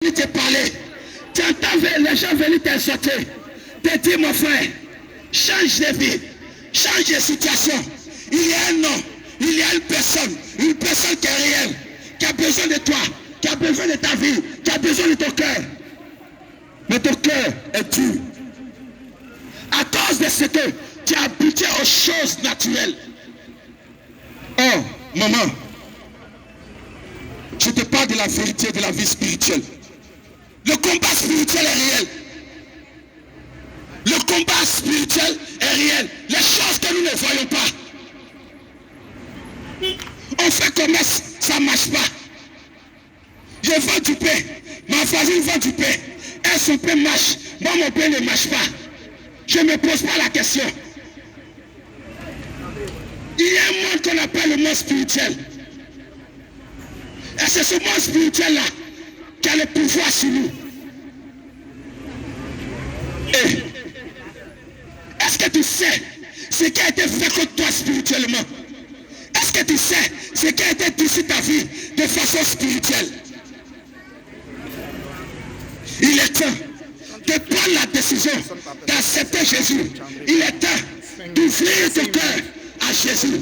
venir te parler. Tu entends les gens venir t'exhorter. Te dire, mon frère, change de vie, change de situation. Il y a un homme, il y a une personne qui est réelle, qui a besoin de toi, qui a besoin de ta vie, qui a besoin de ton cœur. Mais ton cœur est dur. À cause de ce que tu as habitué aux choses naturelles. Oh, maman, je te parle de la vérité de la vie spirituelle. Le combat spirituel est réel. Le combat spirituel est réel. Les choses que nous ne voyons pas. On fait commerce, ça ne marche pas. Je vends du pain. Ma voisine vend du pain. Elle, son pain marche. Moi, mon pain ne marche pas. Je ne me pose pas la question. Il y a un monde qu'on appelle le monde spirituel. Et c'est ce monde spirituel-là qui a le pouvoir sur nous. Et est-ce que tu sais ce qui a été fait contre toi spirituellement? Est-ce que tu sais ce qui a été dit sur ta vie de façon spirituelle? Il est temps de prendre la décision d'accepter Jésus. Il est temps d'ouvrir ton cœur à Jésus.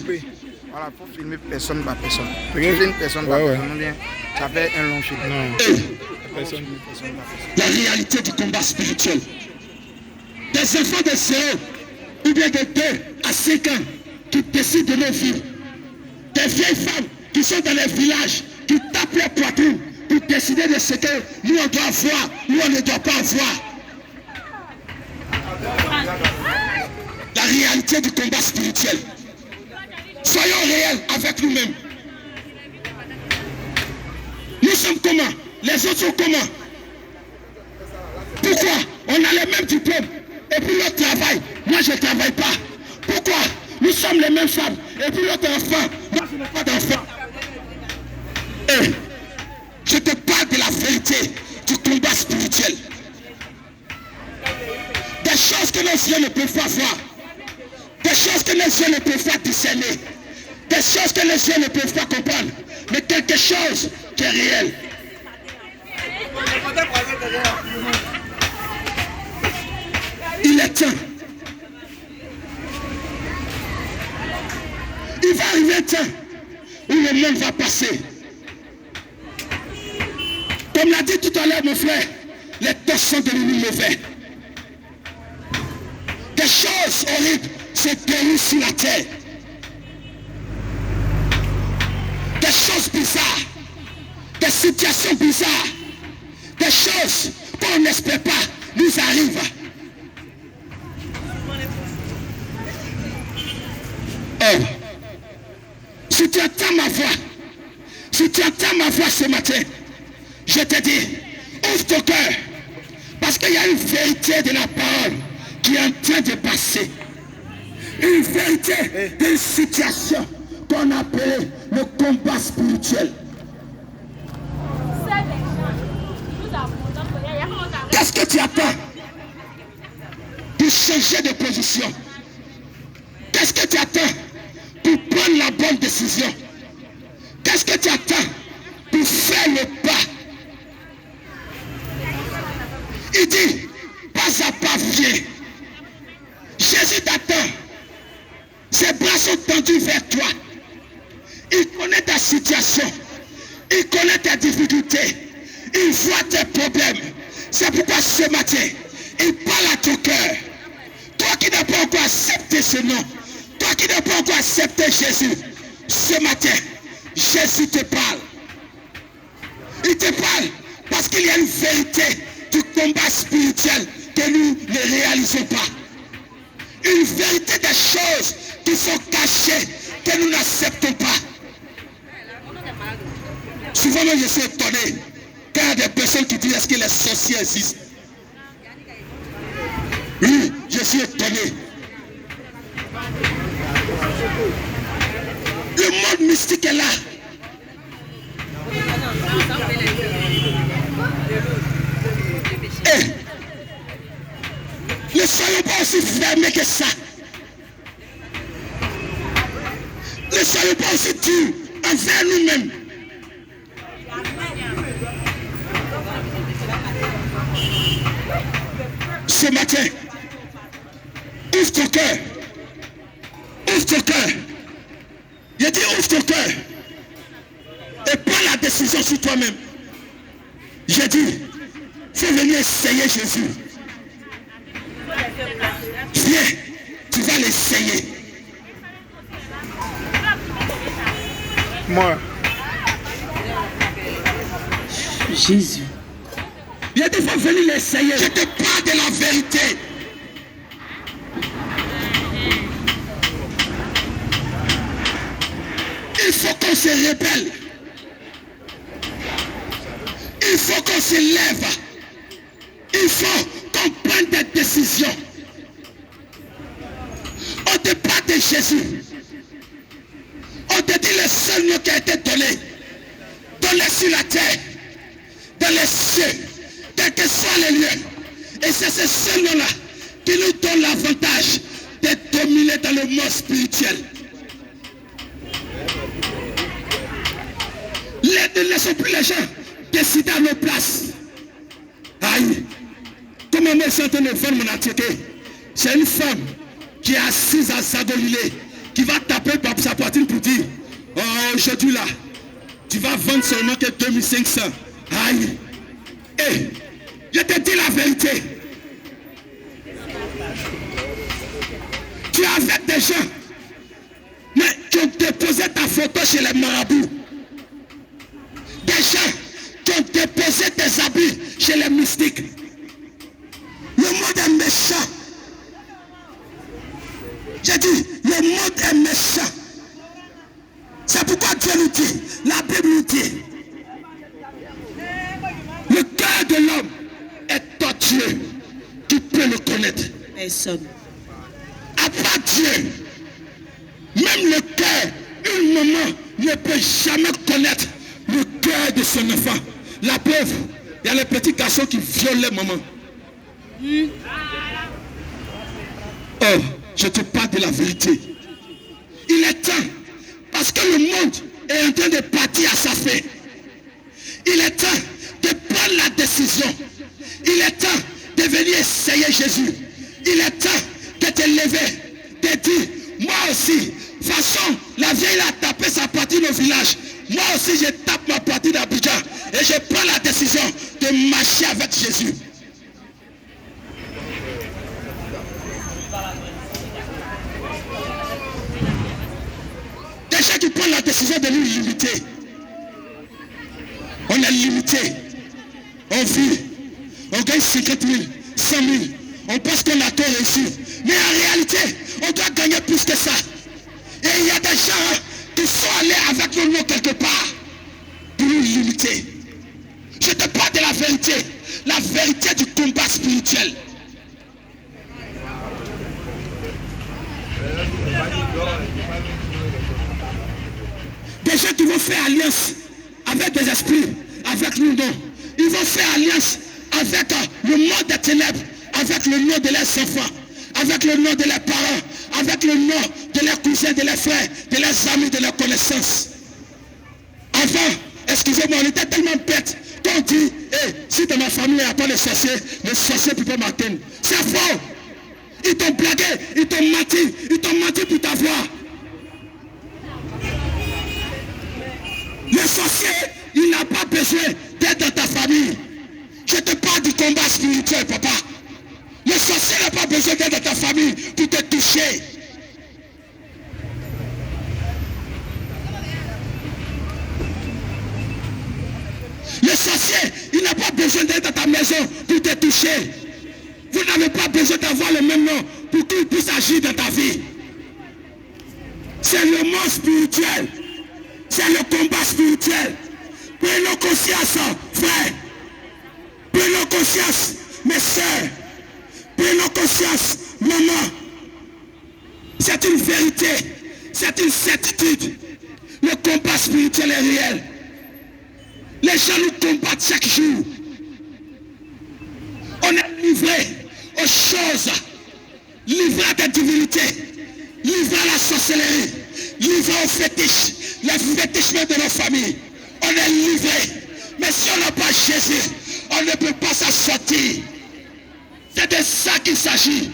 Voilà, il faut filmer personne par personne. Filmer une personne par personne, ça fait un long film. La réalité du combat spirituel. Des enfants de 0 ou bien de 2 à 5 ans qui décident de nos vies. Des vieilles femmes qui sont dans les villages, qui tapent leur poitrine pour décider de ce que nous on doit avoir, nous on ne doit pas avoir. La réalité du combat spirituel. Soyons réels avec nous-mêmes. Nous sommes comment? Les autres sont comment? Pourquoi? On a les mêmes diplômes. Et puis l'autre travail. Moi je ne travaille pas. Pourquoi? Nous sommes les mêmes femmes. Et puis l'autre enfant. Moi je n'ai pas d'enfant. Et je te parle de la vérité du combat spirituel. Des choses que nos yeux ne peuvent pas voir. Des choses que nos yeux ne peuvent pas discerner. Des choses que les yeux ne peuvent pas comprendre. Mais quelque chose qui est réel. Il est temps. Il va arriver un temps où le monde va passer. Comme l'a dit tout à l'heure mon frère, les torches sont devenus mauvais. Des choses horribles se déroulent sur la terre. Des choses bizarres, des situations bizarres, des choses qu'on n'espère pas nous arrivent. Oh, si tu entends ma voix, ce matin, je te dis, ouvre ton cœur, parce qu'il y a une vérité de la parole qui est en train de passer. Une vérité d'une situation qu'on appelle le combat spirituel. Qu'est-ce que tu attends pour changer de position? Qu'est-ce que tu attends pour prendre la bonne décision? Qu'est-ce que tu attends pour faire le pas? Il dit, pas à pas viens. Jésus t'attend. Ses bras sont tendus vers toi. Il connaît ta situation. Il connaît tes difficultés. Il voit tes problèmes. C'est pourquoi ce matin, il parle à ton cœur. Toi qui n'as pas encore accepté ce nom, toi qui n'as pas encore accepté Jésus, ce matin, Jésus te parle. Il te parle parce qu'il y a une vérité du combat spirituel que nous ne réalisons pas. Une vérité des choses qui sont cachées, que nous n'acceptons pas. Souvent, moi, je suis étonné quand il y a des personnes qui disent est-ce que les sorciers existent. Oui, je suis étonné. Le monde mystique est là. Et ne soyons pas aussi fermés que ça. Ne soyons pas aussi durs envers nous-mêmes. ce matin, ouvre ton cœur. Ouvre ton cœur. Il dit ouvre ton cœur. Et prends la décision sur toi-même. J'ai dit, il faut venir essayer Jésus. Viens, tu vas l'essayer. Moi. Jésus. Il dit, il faut venir l'essayer. Je te parle de la vérité. Il faut qu'on se rebelle. Il faut qu'on se lève. Il faut qu'on prenne des décisions. Au départ de Jésus, on te dit le seul nom qui a été donné sur la terre, dans les cieux, quel que soit les lieux. Et c'est ce seul nom-là qui nous donne l'avantage de dominer dans le monde spirituel. Ne laissons plus les gens décider à nos places. Aïe, comment moi je suis en train de faire mon entièreté. C'est une femme qui est assise à Sagolilé, qui va taper par sa poitrine pour dire, oh, aujourd'hui là, tu vas vendre seulement que 2500. Aïe. Et je te dis la vérité. Tu es avec des gens, mais qui ont déposé ta photo chez les marabouts. Des gens qui ont déposé tes habits chez les mystiques. Le monde est méchant. J'ai dit, le monde est méchant. C'est pourquoi Dieu nous dit, la Bible nous dit, le cœur de l'homme est tortueux. Qui peut le connaître? Personne. À part Dieu, même le cœur, une maman ne peut jamais connaître le cœur de son enfant. La pauvre, il y a les petits garçons qui violent les mamans. Oh, je te parle de la vérité. Il est temps, parce que le monde est en train de partir à sa fin. Il est temps de prendre la décision. Il est temps de venir essayer Jésus. Il est temps de te lever, de dire, moi aussi, de toute façon, la vieille a tapé sa poitrine au village. Moi aussi, je tape ma poitrine à Abidjan et je prends la décision de marcher avec Jésus. Des gens qui prennent la décision de nous limiter. On est limité. On vit. On gagne 50 000, 100 000. On pense qu'on a tout réussi. Mais en réalité, on doit gagner plus que ça. Et il y a des gens qui sont allés avec le nom quelque part pour nous limiter. Je te parle de la vérité du combat spirituel. Des gens qui vont faire alliance avec des esprits, avec nous non. Ils vont faire alliance avec le monde des ténèbres, avec le nom de leurs enfants, avec le nom de leurs parents, avec le nom de leurs cousins, de leurs frères, de leurs amis, de leurs connaissances. Avant, excusez-moi, on était tellement bêtes qu'on dit, hey, si dans ma famille il n'y a pas de sorcier ne peut pas m'atteindre. C'est faux. Ils t'ont blagué, ils t'ont menti pour t'avoir. Le sorcier, il n'a pas besoin d'être dans ta famille. Je te parle du combat spirituel, papa. Le sorcier n'a pas besoin d'être dans ta famille pour te toucher. Le sorcier, il n'a pas besoin d'être dans ta maison pour te toucher. Vous n'avez pas besoin d'avoir le même nom pour qu'il puisse agir dans ta vie. C'est le monde spirituel. C'est le combat spirituel. Prenons conscience, frère. Prenons conscience, mes soeurs. Prenons conscience, maman. C'est une vérité. C'est une certitude. Le combat spirituel est réel. Les gens nous combattent chaque jour. On est livré aux choses. Livré à des divinités. Livré à la sorcellerie. Livré aux fétiches. Les fétiches de nos familles. On est livré. Mais si on n'a pas Jésus, on ne peut pas s'en sortir. C'est de ça qu'il s'agit.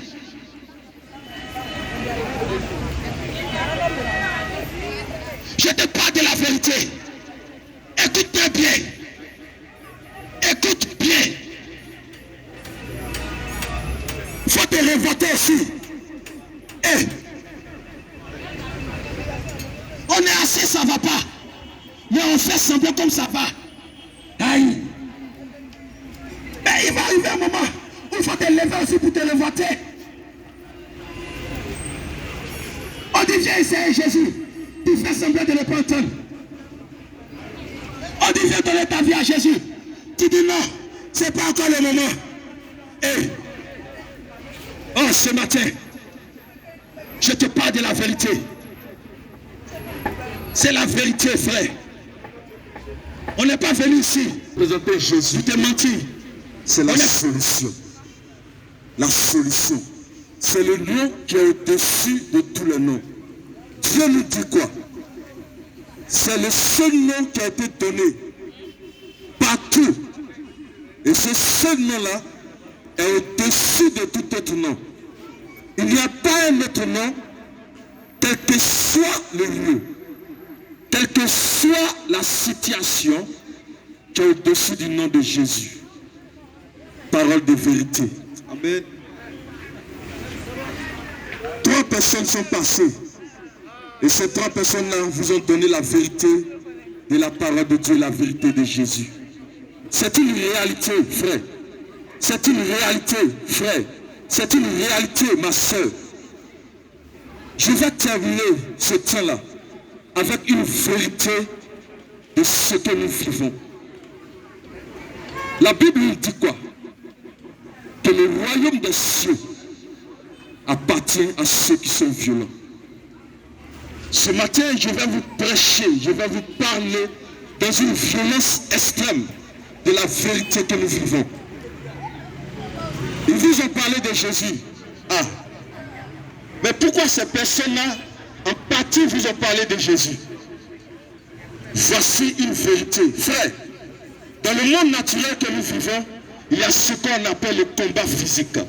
Je te parle de la vérité. Écoute-moi bien. Écoute bien. Il faut te révolter aussi. Eh. On est assis, ça ne va pas. Mais on fait semblant comme ça va. Aïe. Mais il va arriver un moment où il faut te lever aussi pour te révolter. On dit viens essayer Jésus. Tu fais semblant de ne pas entendre. On dit viens donner ta vie à Jésus. Tu dis non, ce n'est pas encore le moment. Hey. Oh, ce matin, je te parle de la vérité. C'est la vérité, frère. On n'est pas venu ici Présenter Jésus, pour te mentir. c'est la solution. La solution. C'est le nom qui est au-dessus de tous les noms. Dieu nous dit quoi? C'est le seul nom qui a été donné partout. Et ce seul nom-là est au-dessus de tout autre nom. Il n'y a pas un autre nom, quel que soit le lieu, quelle que soit la situation, qui est au-dessus du nom de Jésus. Parole de vérité. Amen. 3 personnes sont passées. Et ces 3 personnes-là vous ont donné la vérité de la parole de Dieu, la vérité de Jésus. C'est une réalité, frère. C'est une réalité, frère. C'est une réalité, ma soeur. Je vais terminer ce temps-là avec une vérité de ce que nous vivons. La Bible nous dit quoi? Que le royaume des cieux appartient à ceux qui sont violents. Ce matin, je vais vous prêcher, je vais vous parler dans une violence extrême de la vérité que nous vivons. Ils vous ont parlé de Jésus. Ah, mais pourquoi ces personnes-là, en partie, vous ont parlé de Jésus? Voici une vérité. Frère, dans le monde naturel que nous vivons, il y a ce qu'on appelle le combat physique.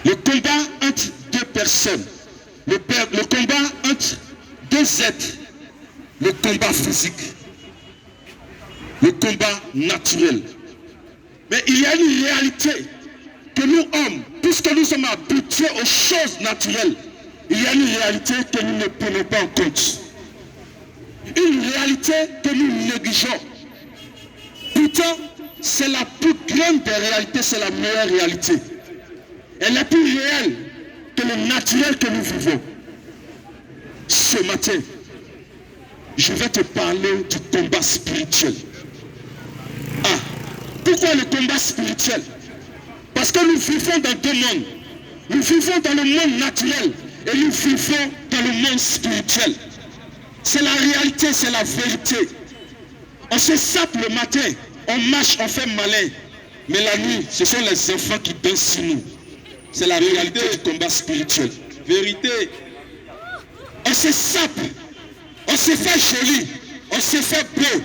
Le combat entre 2 personnes. Le combat entre 2 êtres. Le combat physique. Le combat naturel. Mais il y a une réalité que nous, hommes, puisque nous sommes habitués aux choses naturelles, il y a une réalité que nous ne prenons pas en compte. Une réalité que nous négligeons. Pourtant, c'est la plus grande des réalités, c'est la meilleure réalité. Elle est plus réelle que le naturel que nous vivons. Ce matin, je vais te parler du combat spirituel. Ah, pourquoi le combat spirituel? Parce que nous vivons dans 2 mondes. Nous vivons dans le monde naturel et nous vivons dans le monde spirituel. C'est la réalité, c'est la vérité. On se sape le matin, on marche, on fait malin. Mais la nuit, ce sont les enfants qui dansent sur nous. C'est la réalité du combat spirituel. Vérité. On se sape, on se fait joli, on se fait beau,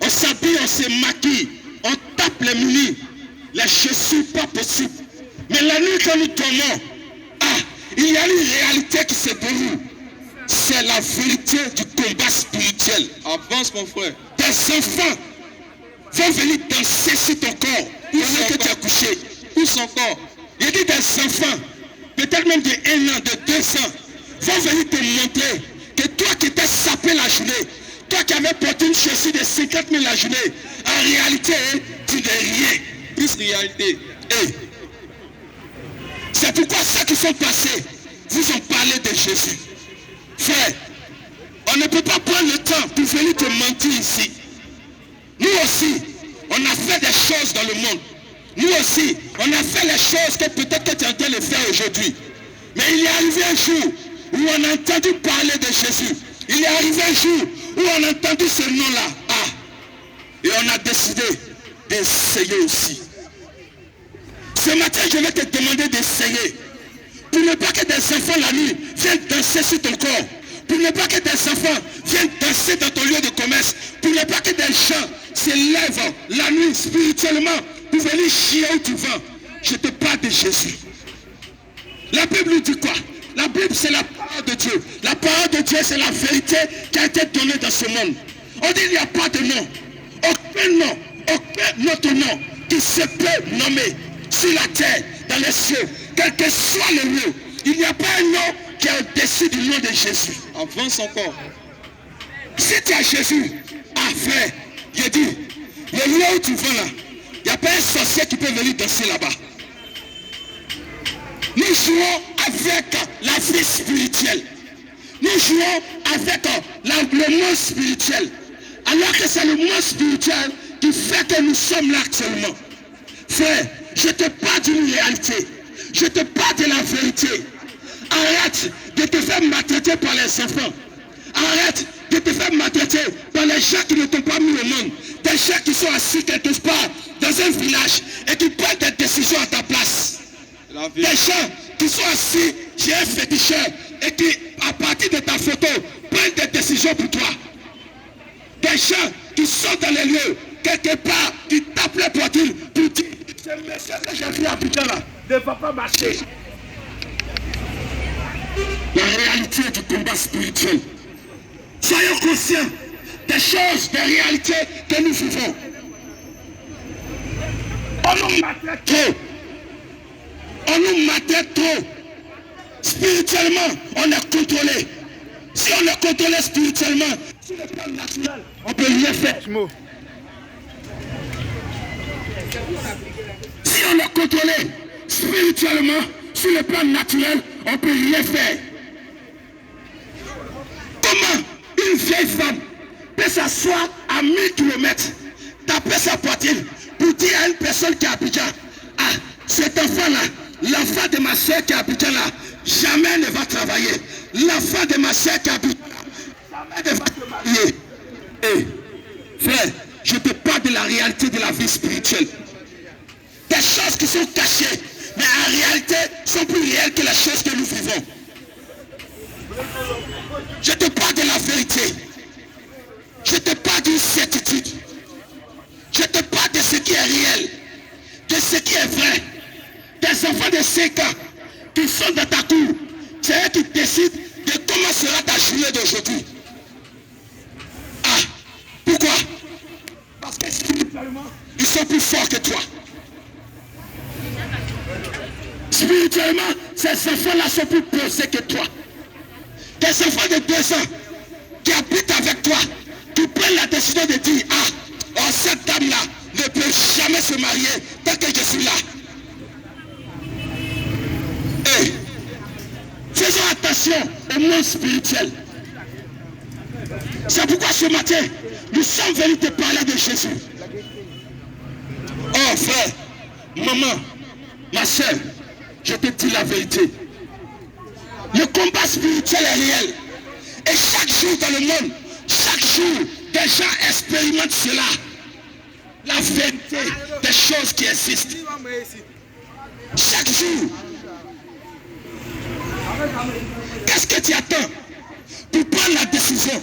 on s'habille, on se maquille, on tape les munis, les chaussures pas possible. Mais la nuit quand nous dormons, ah, il y a une réalité qui se déroule. C'est la vérité du combat spirituel. Avance mon frère. Tes enfants vont venir danser sur ton corps pendant que tu as couché. Où son corps? Il dit des enfants, peut-être même de 1 an, de 2 ans, vont venir te montrer que toi qui t'es sapé la journée, toi qui avais porté une chaussure de 50 000 la journée, en réalité, tu n'es rien. Plus réalité. Hey. C'est pourquoi ceux qui sont passés vous ont parlé de Jésus. Frère, on ne peut pas prendre le temps pour venir te mentir ici. Nous aussi, on a fait des choses dans le monde. Nous aussi, on a fait les choses que peut-être que tu es en train de faire aujourd'hui. Mais il est arrivé un jour où on a entendu parler de Jésus. Il est arrivé un jour où on a entendu ce nom-là. Ah, et on a décidé d'essayer aussi. Ce matin, je vais te demander d'essayer. Pour ne pas que des enfants la nuit viennent danser sur ton corps. Pour ne pas que des enfants viennent danser dans ton lieu de commerce. Pour ne pas que des gens se lèvent la nuit spirituellement pour venir chier où tu vas. je te parle de Jésus. La Bible nous dit quoi? La Bible, c'est la parole de Dieu. La parole de Dieu, c'est la vérité qui a été donnée dans ce monde. On dit qu'il n'y a pas de nom. Aucun autre nom qui se peut nommer sur la terre, dans les cieux, quel que soit le lieu. Il n'y a pas un nom qui est au-dessus du nom de Jésus. Avance encore. Si tu as Jésus, frère, je dis, le lieu où tu vas là, il n'y a pas un sorcier qui peut venir danser là-bas. Nous jouons avec la vie spirituelle. Nous jouons avec le monde spirituel. Alors que c'est le monde spirituel qui fait que nous sommes là actuellement. Frère, je te parle d'une réalité. Je te parle de la vérité. Arrête de te faire maltraiter par les enfants. Arrête de te faire maltraiter par les gens qui ne t'ont pas mis au monde. Des gens qui sont assis quelque part dans un village et qui prennent des décisions à ta place. Des gens qui sont assis chez un féticheur et qui, à partir de ta photo, prennent des décisions pour toi. Des gens qui sont dans les lieux, quelque part, qui tapent les poitrines pour dire ce monsieur que j'ai vu à Abidjan là ne va pas marcher. La réalité du combat spirituel. Soyons conscients des choses, des réalités que nous vivons. On nous maltraite trop. On nous maltraite trop. Spirituellement, on est contrôlé. Si on est contrôlé spirituellement, sur le plan naturel, on peut rien faire. Si on est contrôlé spirituellement, sur le plan naturel, on peut rien faire. Comment une vieille femme peut s'asseoir à 1000 km, taper sa poitrine pour dire à une personne qui est à Abidjan, cet enfant-là, l'enfant de ma soeur qui est à Abidjan là, jamais ne va travailler. L'enfant de ma soeur qui est à Abidjan là, jamais ne va se marier. Frère, je te parle de la réalité de la vie spirituelle. Des choses qui sont cachées, mais en réalité sont plus réelles que les choses que nous vivons. Je te parle de la vérité. Je te parle d'une certitude. Je te parle de ce qui est réel, de ce qui est vrai. Des enfants de 5 ans qui sont dans ta cour, c'est eux qui décident de comment sera ta journée d'aujourd'hui. Pourquoi? Parce que spirituellement, ils sont plus forts que toi. Spirituellement, ces enfants-là sont plus posés que toi. Des enfants de 2 ans qui habitent avec toi, qui prennent la décision de dire, cette dame-là ne peut jamais se marier tant que je suis là. Faisons attention au monde spirituel. C'est pourquoi ce matin, nous sommes venus te parler de Jésus. Oh frère, maman, ma soeur, je te dis la vérité. Le combat spirituel est réel. Et chaque jour dans le monde, chaque jour, des gens expérimentent cela. La vérité des choses qui existent. Chaque jour. Qu'est-ce que tu attends pour prendre la décision